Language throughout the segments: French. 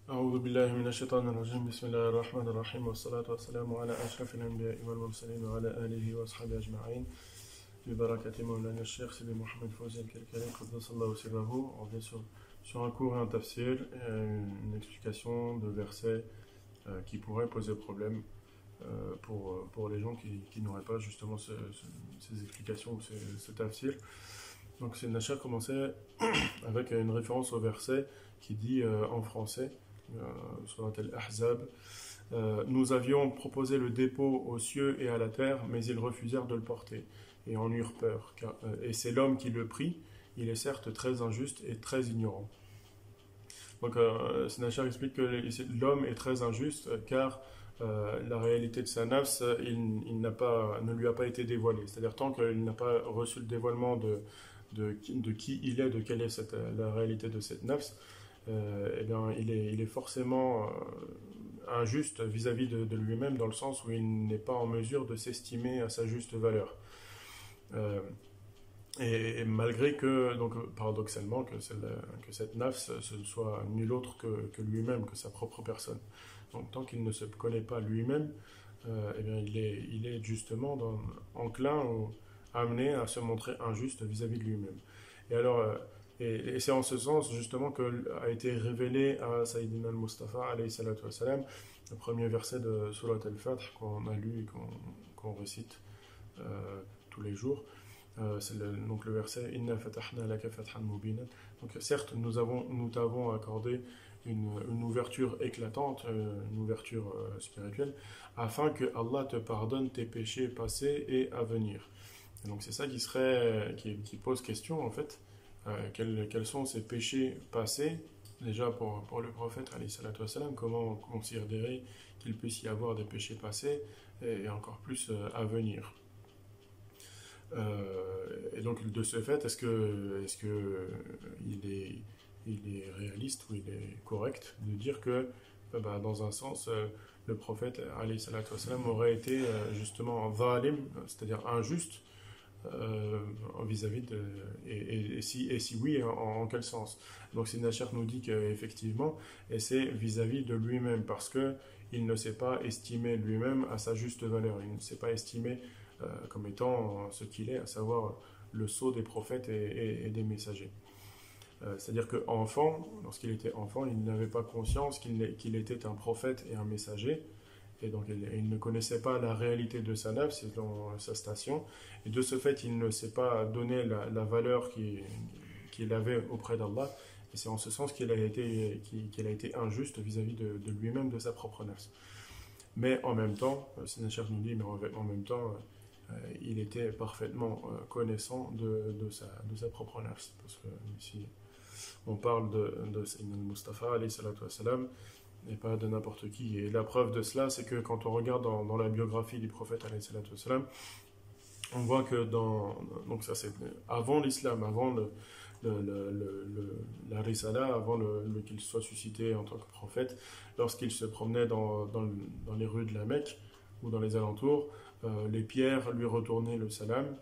أعوذ بالله من الشيطان الرجيم بسم الله الرحمن الرحيم والصلاة والسلام على أشرف الأنبياء والمرسلين وعلى آله وأصحابه أجمعين ببركة مولانا الشيخ Sidi Mohamed Fawzi al-Kalkali قدس الله سره. On vient sur un cours et un tafsir, une explication de versets qui pourraient poser problème pour les gens qui n'auraient pas justement ces explications ou ce tafsir. Donc c'est Nasha commençait avec une référence au verset qui dit en français Surat al-Ahzab, nous avions proposé le dépôt aux cieux et à la terre, mais ils refusèrent de le porter et en eurent peur. Et c'est l'homme qui le prit, il est certes très injuste et très ignorant. Donc Senachar explique que l'homme est très injuste car la réalité de sa nafs ne lui a pas été dévoilée. C'est-à-dire tant qu'il n'a pas reçu le dévoilement de qui il est, de quelle est la réalité de cette nafs, eh bien, il est forcément injuste vis-à-vis de lui-même dans le sens où il n'est pas en mesure de s'estimer à sa juste valeur. Et malgré que, donc paradoxalement, que cette nafs ce soit nul autre que lui-même, que sa propre personne. Donc tant qu'il ne se connaît pas lui-même, eh bien, il est justement enclin ou amené à se montrer injuste vis-à-vis de lui-même. Et alors, et c'est en ce sens justement qu'a été révélé à Sayyidina al-Mustafa alayhi salatu wassalam, le premier verset de Surat al-Fath qu'on a lu et qu'on récite tous les jours. C'est donc le verset Inna fatahna laka fathan mubina. Donc certes, nous t'avons accordé une ouverture éclatante, une ouverture spirituelle, afin que Allah te pardonne tes péchés passés et à venir. Et donc c'est ça qui pose question en fait. Quels sont ces péchés passés, déjà pour le prophète, alayhi salatu wassalam, comment considérer qu'il puisse y avoir des péchés passés et encore plus à venir. Et donc de ce fait, est-ce que il est réaliste ou il est correct de dire que dans un sens le prophète alayhi salatu wassalam aurait été justement zalim, c'est-à-dire injuste vis-à-vis de et si oui en quel sens. Donc Sinachar nous dit qu'effectivement et c'est vis-à-vis de lui-même parce que il ne s'est pas estimé lui-même à sa juste valeur, il ne s'est pas estimé comme étant ce qu'il est, à savoir le sceau des prophètes et des messagers. C'est-à-dire qu'enfant, lorsqu'il était enfant, il n'avait pas conscience qu'il était un prophète et un messager, et donc il ne connaissait pas la réalité de sa nafs, sa station, et de ce fait, il ne s'est pas donné la valeur qu'il avait auprès d'Allah, et c'est en ce sens qu'il a été injuste vis-à-vis de lui-même, de sa propre nafs. Mais en même temps, Sinachar nous dit, mais en même temps, il était parfaitement connaissant de sa propre nafs, parce que ici, on parle de Sayyidina al-Mustafa, alayhi salatu wassalam, et pas de n'importe qui. Et la preuve de cela, c'est que quand on regarde dans la biographie du prophète, alayhi salatu wassalam, on voit que donc ça c'est avant l'islam, avant la risala, avant qu'il soit suscité en tant que prophète, lorsqu'il se promenait dans les rues de la Mecque ou dans les alentours, les pierres lui retournaient le salam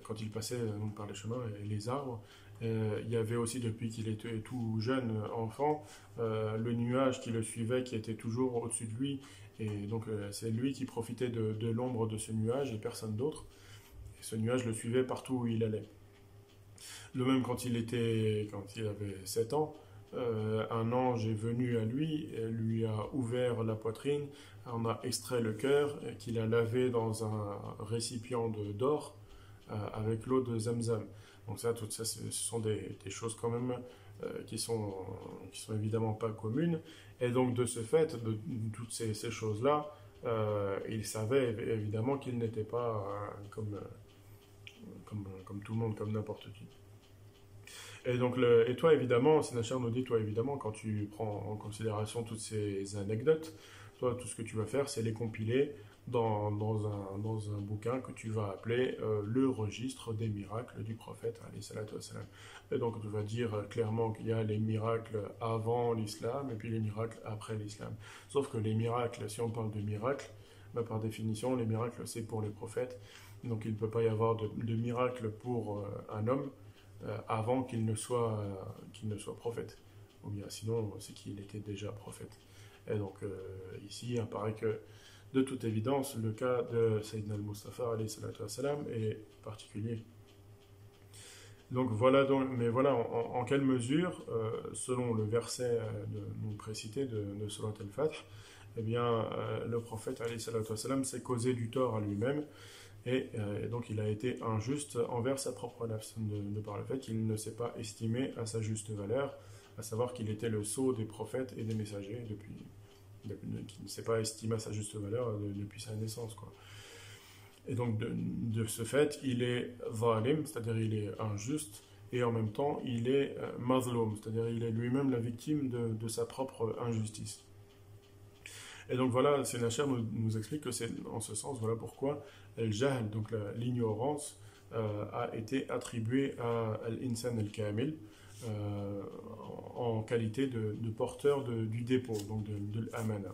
quand il passait donc, par les chemins et les arbres. Il y avait aussi, depuis qu'il était tout jeune enfant, le nuage qui le suivait, qui était toujours au-dessus de lui. Et donc c'est lui qui profitait de l'ombre de ce nuage et personne d'autre. Et ce nuage le suivait partout où il allait. Le même quand il avait 7 ans, un ange est venu à lui a ouvert la poitrine, en a extrait le cœur, qu'il a lavé dans un récipient d'or avec l'eau de Zamzam. Donc ça, tout ça, ce sont des choses quand même qui sont évidemment pas communes. Et donc de ce fait, de toutes ces choses-là, il savait évidemment qu'il n'était pas comme tout le monde, comme n'importe qui. Et donc, et toi évidemment, Sinachar nous dit, toi évidemment, quand tu prends en considération toutes ces anecdotes, toi tout ce que tu vas faire, c'est les compiler dans un bouquin que tu vas appeler le registre des miracles du prophète, alayhi salatu wassalam. Et donc tu vas dire clairement qu'il y a les miracles avant l'islam et puis les miracles après l'islam. Sauf que les miracles, si on parle de miracles, par définition, les miracles c'est pour les prophètes. Donc il ne peut pas y avoir de miracle pour un homme avant qu'il ne soit prophète. ou bien sinon c'est qu'il était déjà prophète. Et donc ici, il apparaît que de toute évidence, le cas de Sayyidina al-Mustafa alayhi salatu wassalam, est particulier. Donc voilà, mais voilà en quelle mesure, selon le verset nous précité de Surat al-Fath, eh bien, le prophète alayhi salatu wassalam s'est causé du tort à lui-même et donc il a été injuste envers sa propre nafs, de par le fait qu'il ne s'est pas estimé à sa juste valeur, à savoir qu'il était le sceau des prophètes et des messagers qui ne s'est pas estimé à sa juste valeur depuis sa naissance, quoi. Et donc, de ce fait, il est zalim, c'est-à-dire il est injuste, et en même temps, il est mazloum, c'est-à-dire il est lui-même la victime de sa propre injustice. Et donc voilà, Sénacher nous explique que c'est en ce sens, voilà pourquoi al-jahl, donc l'ignorance, a été attribuée à al-insan al-kamil, en qualité de porteur du dépôt, donc de l'amana.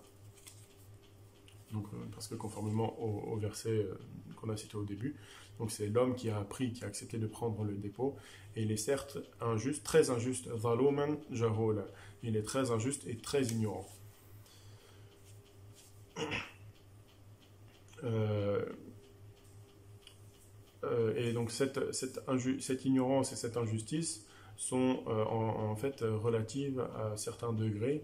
Donc, parce que conformément au verset qu'on a cité au début, donc c'est l'homme qui a appris, qui a accepté de prendre le dépôt, et il est certes injuste, très injuste, zalouman jahola, il est très injuste et très ignorant. Et donc cette ignorance et cette injustice sont en fait relatives à certains degrés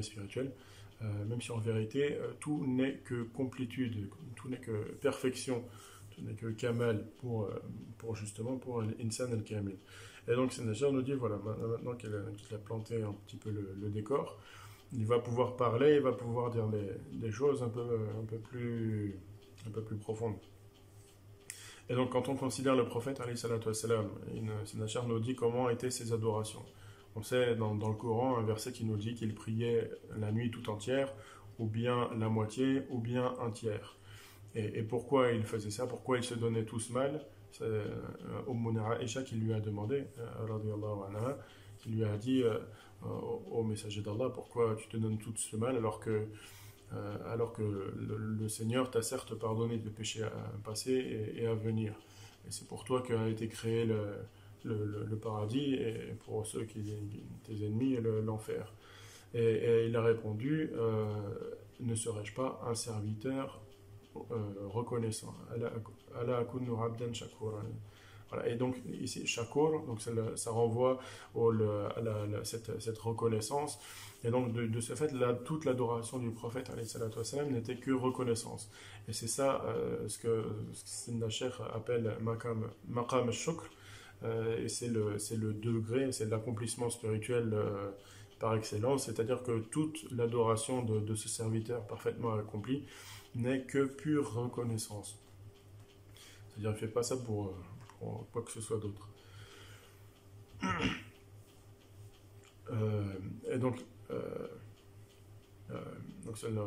spirituels, même si en vérité tout n'est que complétude, tout n'est que perfection, tout n'est que kamal pour justement pour l'insan al-kamil. Et donc Sénacher nous dit voilà, maintenant qu'il a planté un petit peu le décor, il va pouvoir parler, il va pouvoir dire des choses un peu plus profondes. Et donc, quand on considère le prophète, alayhi salatu wassalam, Sénacher nous dit comment étaient ses adorations. On sait dans le Coran un verset qui nous dit qu'il priait la nuit tout entière, ou bien la moitié, ou bien un tiers. Et pourquoi il faisait ça? Pourquoi il se donnait tout ce mal? C'est Aïcha qui lui a demandé, radiyallahu anha, qui lui a dit au messager d'Allah, pourquoi tu te donnes tout ce mal alors que le Seigneur t'a certes pardonné des péchés passés et à venir. Et c'est pour toi qu'a été créé le paradis, et pour ceux qui tes ennemis, l'enfer. Et il a répondu, ne serais-je pas un serviteur reconnaissant? Ala akunu abdan shakura. Voilà. Et donc ici, shakur, donc ça renvoie à cette reconnaissance. Et donc de ce fait, toute l'adoration du prophète alayhi salatu wassalam n'était que reconnaissance. Et c'est ça ce que Sénacher appelle maqam al-shukr, et c'est le degré, c'est l'accomplissement spirituel par excellence, c'est-à-dire que toute l'adoration de ce serviteur parfaitement accompli n'est que pure reconnaissance. C'est-à-dire qu'il ne fait pas ça pour quoi que ce soit d'autre. Et donc,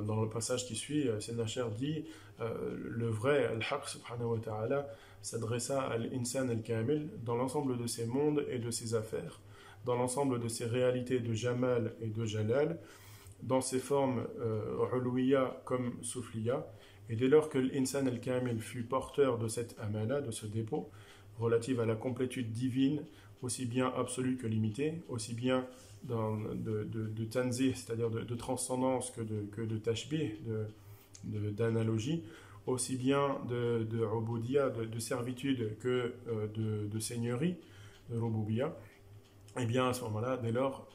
dans le passage qui suit, Sénacher dit le vrai Al-Haq subhanahu wa ta'ala s'adressa à l'insan al-kamil dans l'ensemble de ses mondes et de ses affaires, dans l'ensemble de ses réalités de Jamal et de Jalal, dans ses formes Uluya comme Soufliya. Et dès lors que l'insan al-kamil fut porteur de cette amana, de ce dépôt, relative à la complétude divine, aussi bien absolue que limitée, aussi bien de tanzih, c'est-à-dire de transcendance, que de tashbih, d'analogie, aussi bien de ubudiyya, de servitude, que de seigneurie, de rububiyya. Et bien à ce moment-là, dès lors,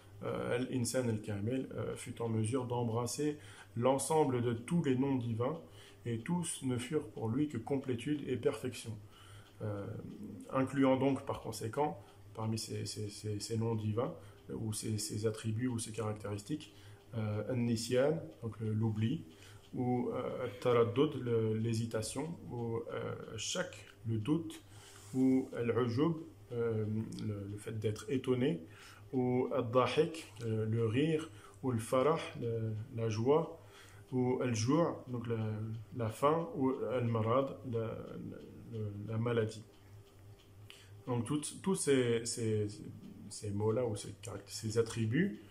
l'insan al-kamil fut en mesure d'embrasser l'ensemble de tous les noms divins, et tous ne furent pour lui que complétude et perfection. Incluant donc par conséquent, parmi ces noms divins, ou ces attributs ou ces caractéristiques, An-Nisyan, donc l'oubli, ou Taraddud, l'hésitation, ou Shak, le doute, ou Al-Ujub, le fait d'être étonné, ou Al-Dahik, le rire, ou Al-Farah, la joie, ou Al-Ju', donc la faim, ou Al-Marad, la maladie. Donc tous ces mots-là, ou ces attributs,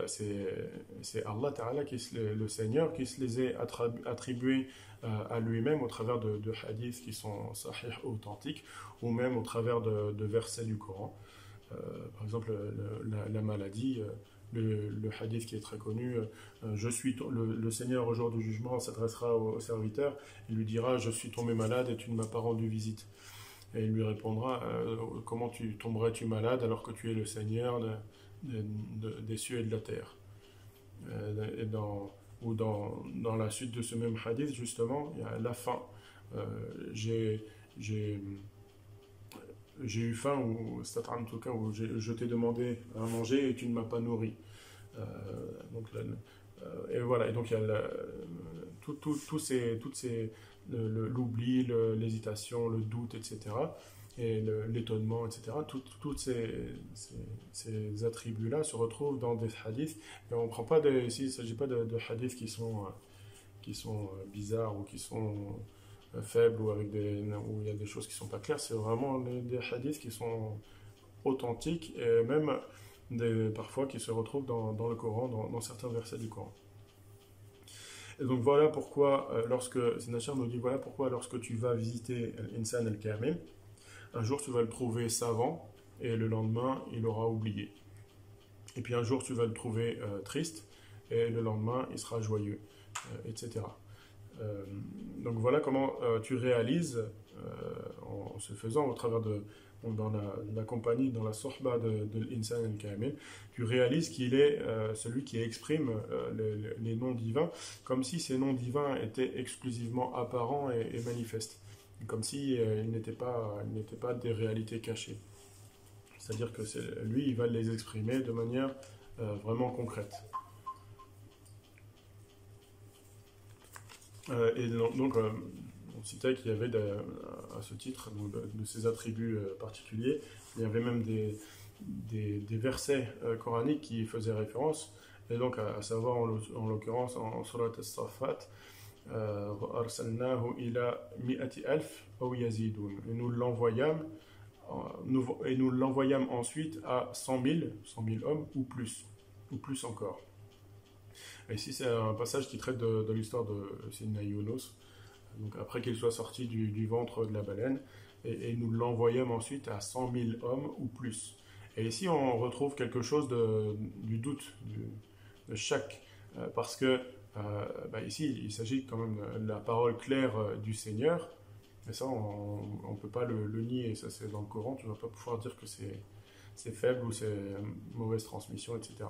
c'est Allah Ta'ala, le Seigneur, qui se les a attribués à lui-même au travers de hadiths qui sont sahih, authentiques, ou même au travers de versets du Coran. Par exemple, la maladie, le hadith qui est très connu, le Seigneur au jour du jugement s'adressera au serviteur, il lui dira, je suis tombé malade et tu ne m'as pas rendu visite. Et il lui répondra, comment tomberais-tu malade alors que tu es le Seigneur des cieux et de la terre. Et dans la suite de ce même hadith, justement, il y a la faim. Euh, j'ai j'ai j'ai eu faim, ou en tout cas, où je t'ai demandé à manger et tu ne m'as pas nourri. Euh, donc, et voilà, et donc il y a toutes ces, l'oubli, l'hésitation, le doute, etc. Et l'étonnement, etc. Toutes ces attributs-là se retrouvent dans des hadiths. Et on prend pas ici, il ne s'agit pas de hadiths qui sont bizarres ou qui sont faibles ou où il y a des choses qui sont pas claires. C'est vraiment des hadiths qui sont authentiques et même parfois qui se retrouvent dans le Coran, dans certains versets du Coran. Et donc voilà pourquoi, Sinachar nous dit, voilà pourquoi lorsque tu vas visiter l'Insan al-Kamil, un jour tu vas le trouver savant et le lendemain il aura oublié. Et puis un jour tu vas le trouver triste et le lendemain il sera joyeux, etc. Donc voilà comment tu réalises, en se faisant au travers dans la compagnie, dans la sohba de l'Insan al-Kamil, tu réalises qu'il est celui qui exprime les noms divins, comme si ces noms divins étaient exclusivement apparents et manifestes, comme si ils n'étaient pas des réalités cachées. C'est-à-dire que lui, il va les exprimer de manière vraiment concrète. Et donc, on citait qu'il y avait à ce titre de ces attributs particuliers, il y avait même des versets coraniques qui faisaient référence, et donc à savoir en l'occurrence en Surat As-Saffat, Arsalnahu ila mi'ati alf aw yazidun. Et nous l'envoyâmes ensuite à 100 000 hommes ou plus encore. Et ici, c'est un passage qui traite de l'histoire de Sidna Yunus, donc après qu'il soit sorti du ventre de la baleine, et nous l'envoyâmes ensuite à 100 000 hommes ou plus. Et ici, on retrouve quelque chose du doute, de shak, parce que ici, il s'agit quand même de la parole claire du Seigneur, et ça, on ne peut pas le nier, ça c'est dans le Coran, tu ne vas pas pouvoir dire que c'est faible ou c'est mauvaise transmission, etc.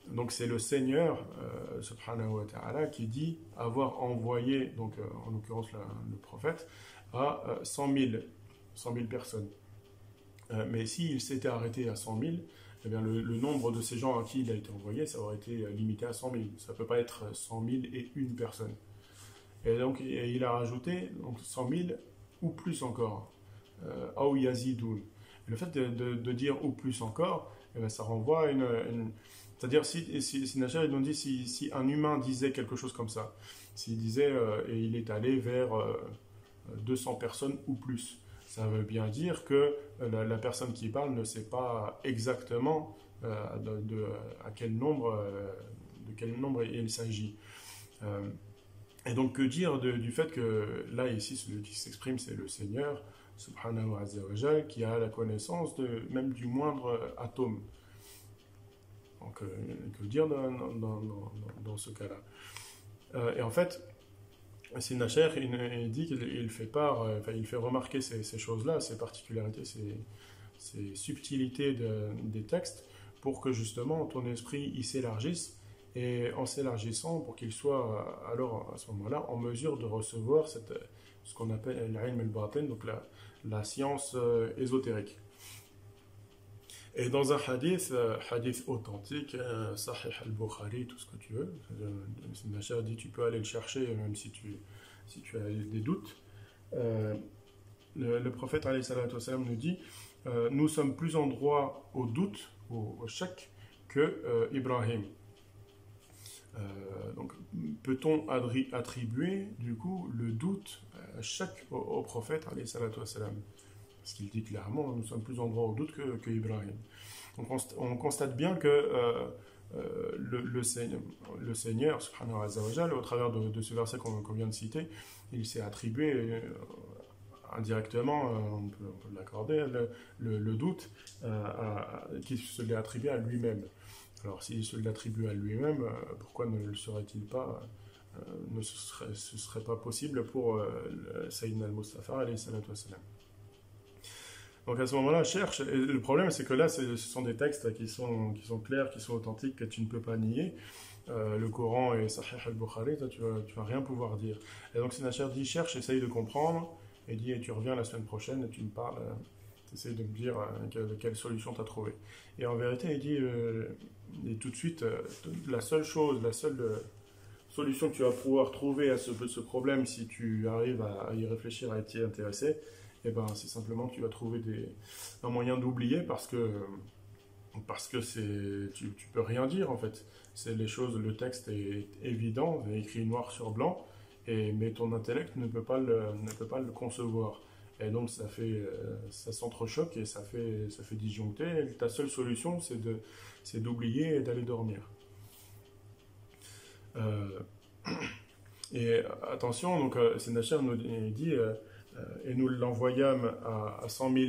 Donc c'est le Seigneur, subhanahu wa ta'ala, qui dit avoir envoyé, donc en l'occurrence le prophète, à 100 000 personnes. Mais s'il s'était arrêté à 100 000, eh bien le nombre de ces gens à qui il a été envoyé, ça aurait été limité à 100 000. Ça ne peut pas être 100 000 et une personne. Et donc il a rajouté donc, 100 000 ou plus encore. Aou yazidoun. Le fait de dire ou plus encore, eh bien, ça renvoie à c'est-à-dire, si Nachar, ils nous dit, si un humain disait quelque chose comme ça, s'il disait, et il est allé vers 200 personnes ou plus, ça veut bien dire que la personne qui parle ne sait pas exactement de quel nombre il s'agit. Et donc, que dire du fait que là, ici, celui qui s'exprime, c'est le Seigneur, subhanahu wa ta'ala, qui a la connaissance même du moindre atome. Donc, que dire dans ce cas-là, et en fait, Sinachar, il dit qu'il fait il fait remarquer ces choses-là, ces particularités, ces subtilités des textes, pour que justement ton esprit il s'élargisse, et en s'élargissant, pour qu'il soit alors à ce moment-là en mesure de recevoir ce qu'on appelle l'ilm al-batin, donc la science ésotérique. Et dans un hadith authentique, Sahih al-Bukhari, tout ce que tu veux, Nachar dit tu peux aller le chercher même si tu as des doutes. Le prophète alayhi salatu wassalam nous dit nous sommes plus en droit au doute, au shak, que Ibrahim. Donc peut-on attribuer du coup le doute, shak au prophète alayhi salatu wassalam? Parce qu'il dit clairement, nous sommes plus en droit au doute que Ibrahim. Donc on constate bien que le Seigneur, subhanahu wa ta'ala, au travers de ce verset qu'on vient de citer, il s'est attribué indirectement, on peut l'accorder, le doute qui se l'est attribué à lui-même. Alors s'il se l'attribue à lui-même, pourquoi ne le serait-il pas ce serait pas possible pour Sayyidina al-Mustafa alayhi salatu wassalam. Donc à ce moment-là, cherche. Et le problème, c'est que là, ce sont des textes qui sont clairs, qui sont authentiques, que tu ne peux pas nier. Le Coran et Sahih al-Bukhari, tu vas rien pouvoir dire. Et donc Sinachar dit, cherche, essaye de comprendre, et dit, et tu reviens la semaine prochaine, et tu me parles, tu essayes de me dire quelle solution tu as trouvé. Et en vérité, il dit, et tout de suite, la seule solution que tu vas pouvoir trouver à ce problème, si tu arrives à y réfléchir, à t'y intéresser, eh ben, c'est simplement que tu vas trouver un moyen d'oublier parce que tu peux rien dire en fait. C'est les choses, le texte est évident, écrit noir sur blanc, mais ton intellect ne peut pas le concevoir. Et donc ça s'entrechoque et ça fait disjoncter. Et ta seule solution, c'est d'oublier et d'aller dormir. Et attention, donc Sennacher nous dit et nous l'envoyâmes à 100 000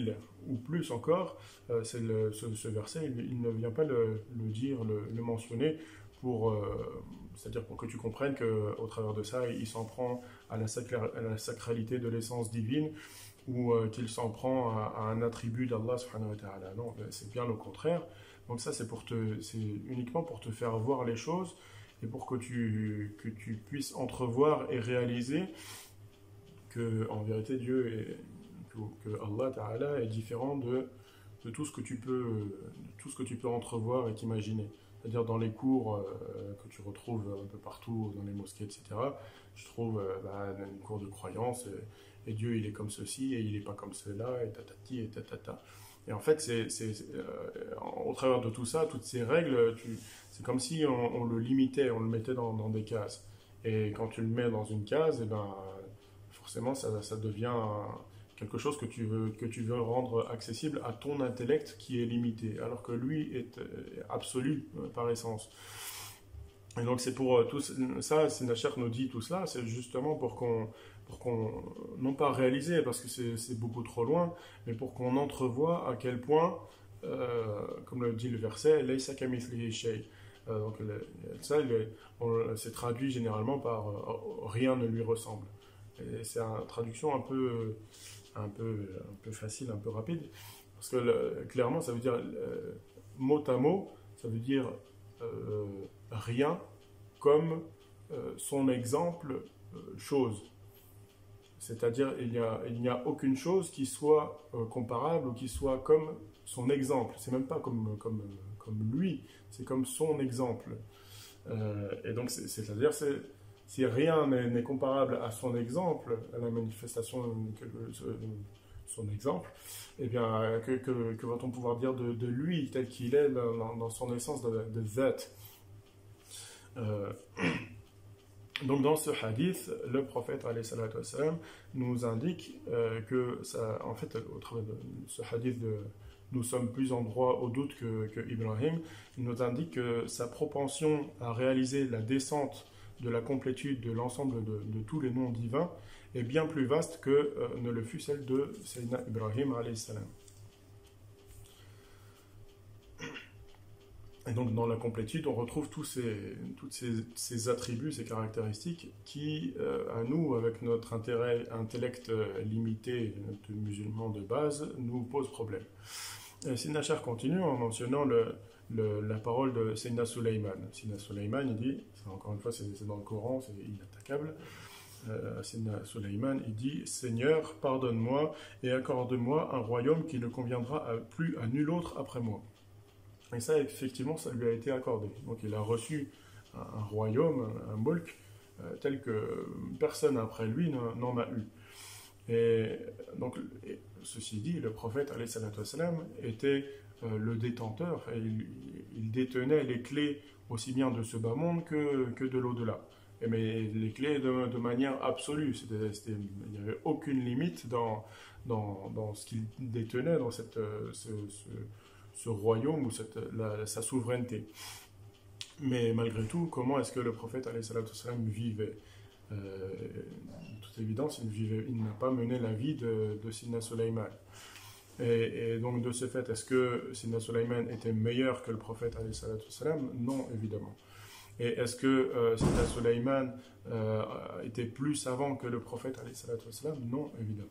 ou plus encore. Ce verset, il ne vient pas le dire, le mentionner c'est-à-dire pour que tu comprennes qu'au travers de ça, il s'en prend à la sacralité de l'essence divine ou qu'il s'en prend à un attribut d'Allah subhanahu wa ta'ala. Non, c'est bien le contraire. Donc ça, c'est uniquement pour te faire voir les choses et pour que tu puisses entrevoir et réaliser que en vérité que Allah Ta'ala est différent de tout ce que tu peux entrevoir et t'imaginer. C'est-à-dire dans les cours que tu retrouves un peu partout, dans les mosquées, etc. Je trouve une cour de croyance, et Dieu il est comme ceci, et il n'est pas comme cela, et tatati, et tatata. Et en fait, au travers de tout ça, toutes ces règles, c'est comme si on le limitait, on le mettait dans des cases. Et quand tu le mets dans une case, et ben, forcément, ça devient quelque chose que tu veux rendre accessible à ton intellect qui est limité, alors que lui est absolu par essence. Et donc c'est pour tout ça, Sinachar nous dit tout cela, c'est justement pour qu'on non pas réaliser, parce que c'est beaucoup trop loin, mais pour qu'on entrevoie à quel point, comme le dit le verset, Laysa kamithlihi shay. Donc ça, c'est traduit généralement par rien ne lui ressemble. Et c'est une traduction un peu facile, un peu rapide, parce que clairement, ça veut dire mot à mot, ça veut dire rien comme son exemple chose. C'est-à-dire, il n'y a aucune chose qui soit comparable ou qui soit comme son exemple. C'est même pas comme lui, c'est comme son exemple. Et donc, c'est-à-dire, si rien n'est comparable à son exemple, à la manifestation de son exemple, eh bien, que va-t-on pouvoir dire de lui, tel qu'il est dans son essence de zat. Donc dans ce hadith, le prophète alayhi salatu wassalam, nous indique que ça, en fait, au travers de ce hadith nous sommes plus en droit au doute que Ibrahim, il nous indique que sa propension à réaliser la descente de la complétude de l'ensemble de tous les noms divins est bien plus vaste que ne le fut celle de Sayyidina Ibrahim alayhi salam. Et donc dans la complétude, on retrouve tous ces attributs, ces caractéristiques qui, à nous, avec notre intellect limité de musulmans de base, nous posent problème. Sinachar continue en mentionnant la parole de Sayyidina Sulaiman. Sayyidina Sulaiman, il dit, encore une fois c'est dans le Coran, c'est inattaquable, Sayyidina Sulaiman, il dit « Seigneur, pardonne-moi et accorde-moi un royaume qui ne conviendra plus à nul autre après moi ». Et ça, effectivement, ça lui a été accordé. Donc il a reçu un royaume, un mulk, tel que personne après lui n'en a eu. Et donc, ceci dit, le prophète, alayhi salatu wassalam, était le détenteur, et il détenait les clés aussi bien de ce bas monde que de l'au-delà. Mais les clés de manière absolue, il n'y avait aucune limite dans ce qu'il détenait, dans ce royaume ou sa souveraineté. Mais malgré tout, comment est-ce que le prophète alayhi salatu wassalam vivait? De toute évidence, il n'a pas mené la vie de Sidna Sulaiman. Et donc, de ce fait, est-ce que Sidna Sulaiman était meilleur que le prophète alayhi salatu wassalam? Non, évidemment. Et est-ce que Sidna Sulaiman était plus savant que le prophète alayhi salatu wassalam? Non, évidemment.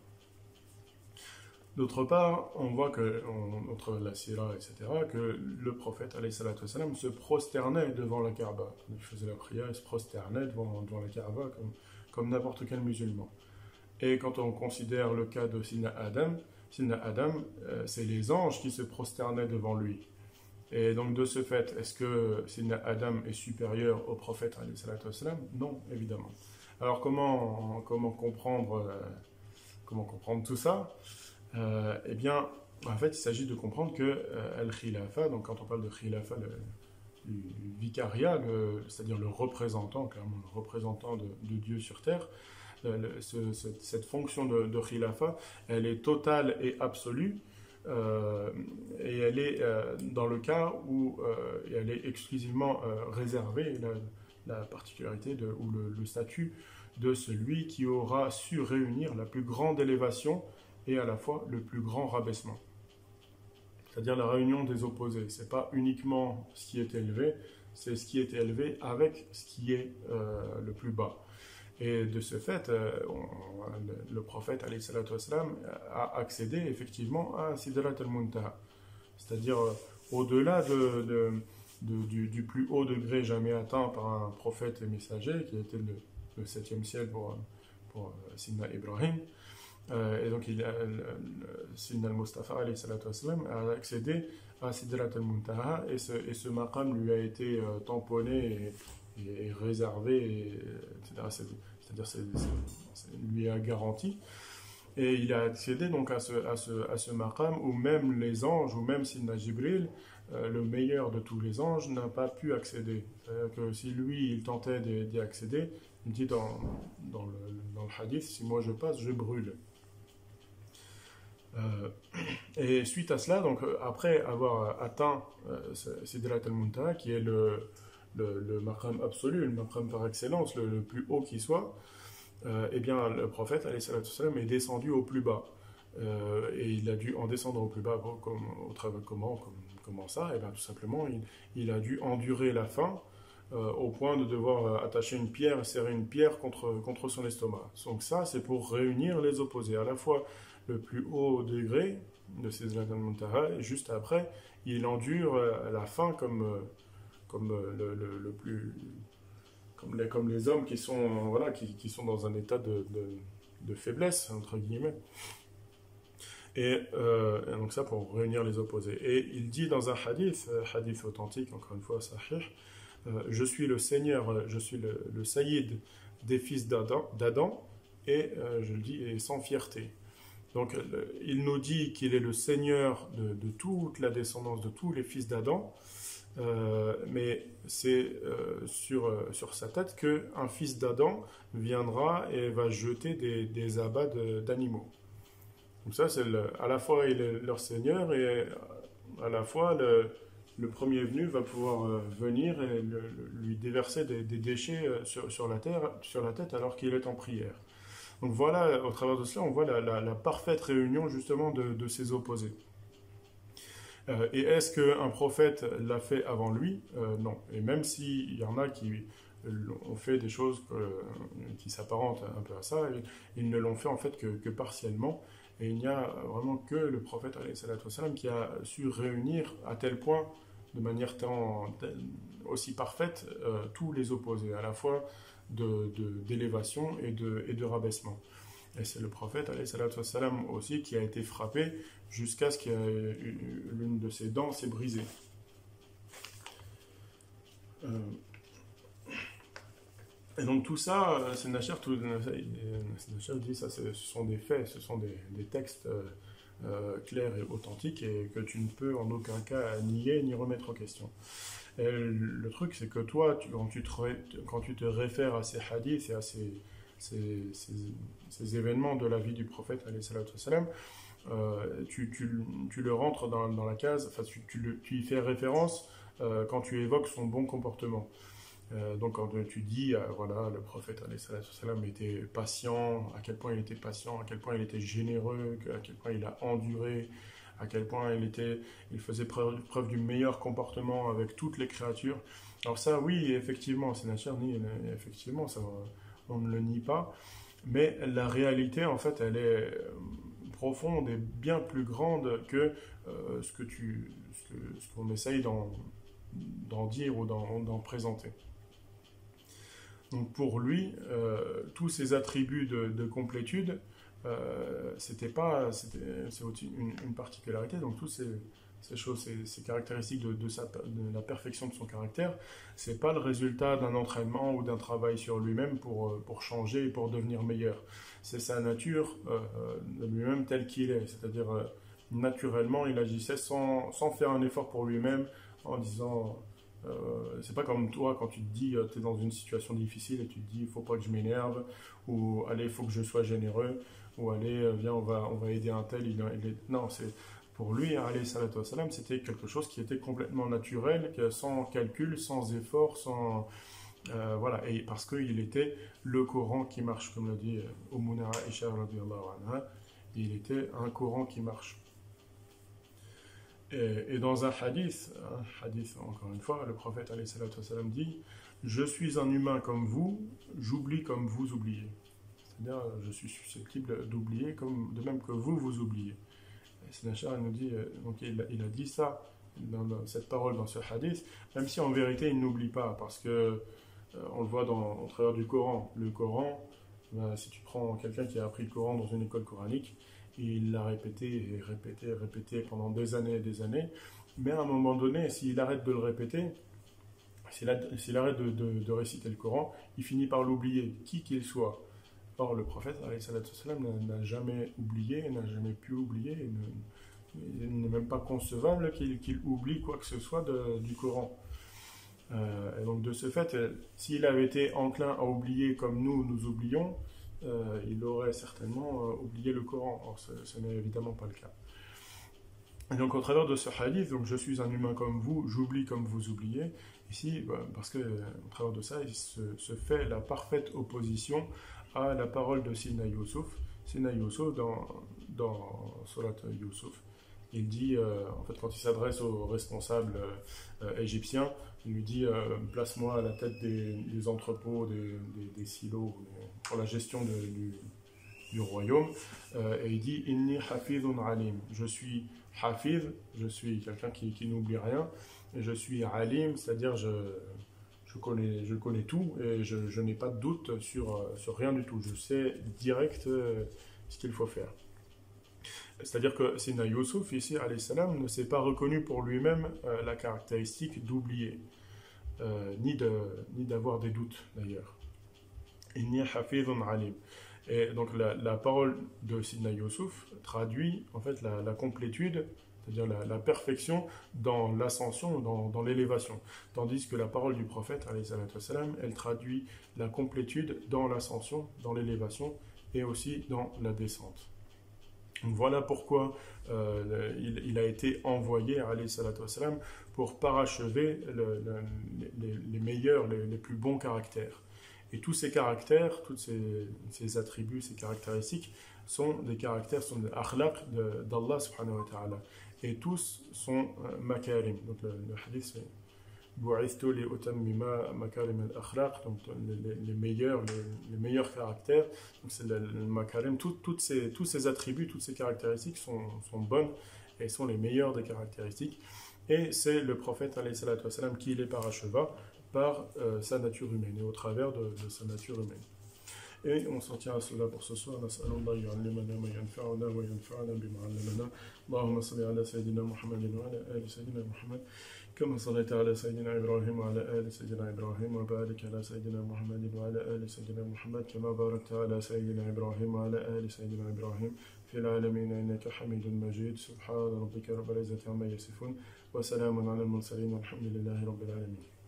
D'autre part, on voit que, entre la sira, etc., que le prophète alayhi salatu wassalam se prosternait devant la Kaaba. Quand il faisait la prière, il se prosternait devant la Kaaba comme n'importe quel musulman. Et quand on considère le cas de Sidna Adam, c'est les anges qui se prosternaient devant lui. Et donc de ce fait, est-ce que Sidna Adam est supérieur au prophète alayhi salatu wassalam? Non, évidemment. Alors comment comprendre tout ça? Eh bien, en fait, il s'agit de comprendre que al-khilafa, donc quand on parle de khilafa, du vicariat, c'est-à-dire le représentant, clairement le représentant de Dieu sur terre, cette fonction de khilafa, elle est totale et absolue, et elle est dans le cas où elle est exclusivement réservée, la particularité ou le statut de celui qui aura su réunir la plus grande élévation et à la fois le plus grand rabaissement. C'est-à-dire la réunion des opposés. Ce n'est pas uniquement ce qui est élevé, c'est ce qui est élevé avec ce qui est le plus bas. Et de ce fait, le prophète alayhi salatu wassalam a accédé effectivement à Sidrat al-Muntaha. C'est-à-dire au-delà du plus haut degré jamais atteint par un prophète et messager, qui était le 7e ciel pour Sidna Ibrahim. Et donc, Sidna al-Mustafa alayhi salatu wassalam a accédé à Sidrat al-Muntaha et ce maqam lui a été tamponné et réservé, etc. C'est-à-dire, lui a garanti. Et il a accédé donc à ce maqam où même les anges, ou même Sidna Jibril, le meilleur de tous les anges, n'a pas pu accéder. C'est-à-dire que si lui, il tentait d'y accéder, il dit dans le hadith, si moi je passe, je brûle. Et suite à cela, donc après avoir atteint Sidrat al-Muntaha, qui est le maqam absolu, le maqam par excellence, le plus haut qui soit, eh bien le prophète alayhi salatu wassalam est descendu au plus bas. Et il a dû, en descendant au plus bas, comment ça? Eh bien tout simplement, il a dû endurer la faim au point de devoir attacher une pierre, serrer une pierre contre son estomac. Donc ça, c'est pour réunir les opposés, à la fois le plus haut degré de Sidrat al-Muntaha, et juste après, il endure la faim comme les hommes qui sont qui sont dans un état de faiblesse entre guillemets. Et donc ça pour réunir les opposés. Et il dit dans un hadith authentique, encore une fois sahih, je suis le Seigneur, je suis le Sayyid des fils d'Adam, et je le dis et sans fierté. Donc il nous dit qu'il est le Seigneur de toute la descendance de tous les fils d'Adam, mais c'est sur sa tête qu'un fils d'Adam viendra et va jeter des abats d'animaux. Donc ça, c'est à la fois il est leur Seigneur, et à la fois le premier venu va pouvoir venir et lui déverser des déchets sur la tête alors qu'il est en prière. Donc voilà, au travers de cela, on voit la parfaite réunion justement de ces opposés. Et est-ce qu'un prophète l'a fait avant lui? Non. Et même s'il y en a qui ont fait des choses qui s'apparentent un peu à ça, ils ne l'ont fait en fait que partiellement. Et il n'y a vraiment que le prophète alayhi salatu wassalam qui a su réunir à tel point, de manière aussi parfaite, tous les opposés, à la fois d'élévation et de rabaissement. Et c'est le prophète alayhi salatu wassalam aussi qui a été frappé jusqu'à ce que l'une de ses dents s'est brisée. Et donc tout ça, c'est Nasher dit ça, ce sont des faits, ce sont des textes clairs et authentiques, et que tu ne peux en aucun cas nier ni remettre en question. Et le truc, c'est que toi, quand tu te réfères à ces hadiths et à ces événements de la vie du prophète alayhi salatu wassalam, tu le rentres dans la case, enfin tu y fais référence quand tu évoques son bon comportement. Donc quand tu dis, voilà, le prophète alayhi salatu wassalam était patient, à quel point il était patient, à quel point il était généreux, à quel point il a enduré, à quel point il faisait preuve du meilleur comportement avec toutes les créatures. Alors ça, oui, effectivement, c'est naturel, effectivement, ça, on ne le nie pas, mais la réalité, en fait, elle est profonde et bien plus grande que ce qu'on essaye d'en dire ou d'en présenter. Donc pour lui, tous ces attributs de complétude, c'est aussi une particularité. Donc toutes ces choses, ces caractéristiques de la perfection de son caractère, c'est pas le résultat d'un entraînement ou d'un travail sur lui-même pour changer et pour devenir meilleur. C'est sa nature de lui-même tel qu'il est, c'est-à-dire naturellement, il agissait sans faire un effort pour lui-même en disant. C'est pas comme toi quand tu te dis tu es dans une situation difficile et tu te dis il faut pas que je m'énerve ou allez il faut que je sois généreux ou allez viens on va aider un tel non c'est pour lui alayhi salatu wassalam, c'était quelque chose qui était complètement naturel sans calcul sans effort sans voilà et parce qu'il était le Coran qui marche comme l'a dit Ummuna Aisha radhiyallahu anha, il était un Coran qui marche. Et dans un hadith, encore une fois, le prophète alayhi salatu wassalam dit « Je suis un humain comme vous, j'oublie comme vous oubliez. » C'est-à-dire, je suis susceptible d'oublier de même que vous oubliez. Et Sénachar nous dit, donc il a dit ça, dans cette parole, dans ce hadith, même si en vérité il n'oublie pas, parce que on le voit au travers du Coran. Le Coran, si tu prends quelqu'un qui a appris le Coran dans une école coranique, il l'a répété et répété et répété pendant des années et des années. Mais à un moment donné, s'il arrête de le répéter, s'il arrête de réciter le Coran, il finit par l'oublier, qui qu'il soit. Or, le prophète alayhi salatu wassalam, n'a jamais oublié, n'a jamais pu oublier, il n'est même pas concevable qu'il oublie quoi que ce soit du Coran. Et donc, de ce fait, s'il avait été enclin à oublier comme nous oublions, il aurait certainement oublié le Coran. Or, ce n'est évidemment pas le cas. Et donc, au travers de ce hadith, donc, je suis un humain comme vous, j'oublie comme vous oubliez. Ici, parce que au travers de ça, il se fait la parfaite opposition à la parole de Sina Yusuf. Sina Yusuf, dans Surat Yusuf, il dit, en fait, quand il s'adresse aux responsables égyptiens, il lui dit place-moi à la tête des entrepôts, des silos pour la gestion du royaume. Et il dit inni hafidun alim. Je suis hafiz, je suis quelqu'un qui n'oublie rien, et je suis alim, c'est-à-dire je connais tout et je n'ai pas de doute sur rien du tout. Je sais direct ce qu'il faut faire. C'est-à-dire que Sina Yusuf, ici, alayhi salam, ne s'est pas reconnu pour lui-même la caractéristique d'oublier, ni d'avoir des doutes d'ailleurs. Inni hafidun alim. Et donc la parole de Sidna Yusuf traduit en fait la complétude, c'est-à-dire la perfection dans l'ascension, dans l'élévation. Tandis que la parole du prophète, alayhi salatu wassalam, elle traduit la complétude dans l'ascension, dans l'élévation et aussi dans la descente. Donc voilà pourquoi il a été envoyé, alayhi salatu wassalam, pour parachever les meilleurs, les plus bons caractères. Et tous ces caractères, tous ces attributs, ces caractéristiques sont des caractères, sont des akhlaq d'Allah subhanahu wa ta'ala. Et tous sont makarim. Donc le hadith c'est Bu'ithtu li utammima makarim al-akhlaq, donc les meilleurs caractères. Donc c'est le makarim. Tous ces attributs, toutes ces caractéristiques sont bonnes et sont les meilleures des caractéristiques. Et c'est le prophète alayhi salatu wassalam qui les paracheva par sa nature humaine et au travers de sa nature humaine. Et on s'en tient à cela pour ce soir. Nas'alullah yu'allimana ma yanfa'una wa yanfa'ana bima 'allamana. Allahumma salli ala sayyidina Muhammadin wa ala ali sayyidina Muhammad كما صليت على سيدنا إبراهيم وعلى آل سيدنا إبراهيم وبارك على سيدنا محمد وعلى آل سيدنا محمد كما باركت على سيدنا إبراهيم وعلى آل سيدنا إبراهيم في العالمين إنك حميد مجيد سبحان ربك رب العزة عما يصفون وسلام على المرسلين والحمد لله رب العالمين.